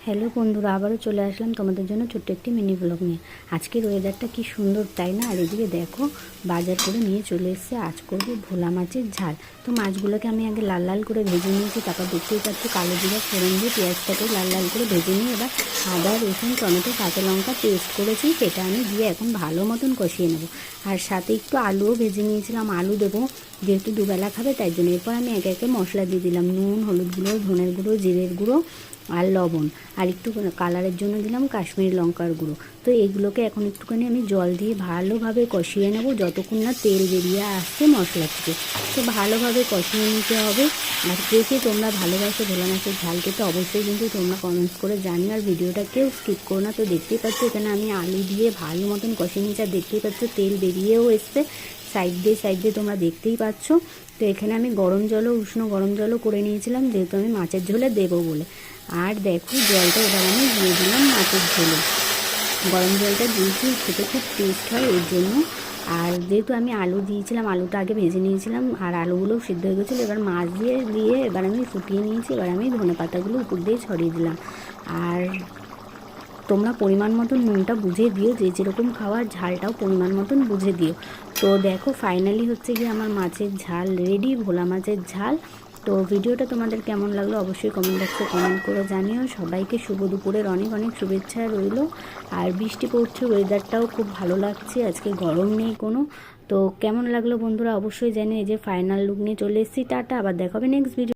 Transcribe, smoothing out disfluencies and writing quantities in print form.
Hello বন্ধুরা, আবারও চলে আসলাম তোমাদের জন্য ছোট্ট একটি মিনি ব্লগ নিয়ে। আজকের ওয়েদারটা কি সুন্দর, তাই না? আর এদিকে দেখো, বাজার করে নিয়ে চলে এসেছে। আজ করবো ভোলা মাছের ঝাল। তো মাছগুলোকে আমি আগে লাল লাল করে ভেজে নিয়েছি। তারপর দেখতেই পাচ্ছি কালো জিরা ফোড়ন দিয়ে পেঁয়াজটাকে লাল লাল করে ভেজে নিয়ে এবার আদা, রসুন, টমেটো, কাঁচা লঙ্কা পেস্ট করেছি, সেটা আমি দিয়ে এখন ভালো মতন কষিয়ে নেব। আর সাথে একটু আলুও ভেজে নিয়েছিলাম, আলু দেবো যেহেতু দুবেলা খাবে তাই জন্য। এরপর আমি একে একে মশলা দিয়ে দিলাম, নুন, হলুদ গুঁড়ো, ধনের গুঁড়ো, জিরের গুঁড়ো আর লবণ, আর একটু কালারের জন্য দিলাম কাশ্মীরি লঙ্কার গুঁড়ো। তো এইগুলোকে এখন একটুখানি আমি জল দিয়ে ভালোভাবে কষিয়ে নেব, যতক্ষণ না তেল বেরিয়ে আসছে মশলা থেকে। তো ভালোভাবে কষিয়ে নিতে হবে। আর কে তোমরা ভালোবাসো ভোলা মাছের ঝাল খেতে, অবশ্যই কিন্তু তোমরা কমেন্টস করে জানিও। আর ভিডিওটা কেউ স্কিপ করো না। তো দেখতেই পাচ্ছ এখানে আমি আলু দিয়ে ভালো মতন কষিয়ে নিয়েছি। আর দেখতেই পাচ্ছ তেল বেরিয়েও এসছে সাইড দিয়ে তোমরা দেখতেই পাচ্ছ। তো এখানে আমি উষ্ণ গরম জলও করে নিয়েছিলাম, যেহেতু আমি মাছের ঝোলে দেবো বলে। আর দেখো জলটা এবার আমি দিয়ে দিলাম মাছের ঝোলে। গরম জলটা দিয়েছি, খেতে খুব টেস্ট হয় এর জন্য। আর যেহেতু আমি আলু দিয়েছিলাম, আলুটা আগে ভেজে নিয়েছিলাম আর আলুগুলোও সিদ্ধ হয়ে গেছিলো। এবার মাছ দিয়ে এবার আমি ফুটিয়ে নিয়েছি। এবার আমি ধনেপাতাগুলো উপর দিয়ে ছড়িয়ে দিলাম। আর তোমরা পরিমাণ মতন নুনটা বুঝে দিও, যে যেরকম খাওয়ার ঝালটাও পরিমাণ মতন বুঝে দিও। তো দেখো ফাইনালি হচ্ছে গিয়ে আমার মাছের ঝাল রেডি, ভোলা মাছের ঝাল। তো ভিডিওটা তোমাদের কেমন লাগলো অবশ্যই কমেন্ট বক্সে কমেন্ট করে জানিও। সবাইকে শুভ দুপুরের অনেক অনেক শুভেচ্ছা রইল। আর বৃষ্টি পড়ছে, ওয়েদারটাও খুব ভালো লাগছে, আজকে গরম নেই কোনো। তো কেমন লাগলো বন্ধুরা অবশ্যই জানিও। এই যে ফাইনাল লুক নিয়ে চলে এসেছি। টাটা, আবার দেখা হবে নেক্সট ভিডিও।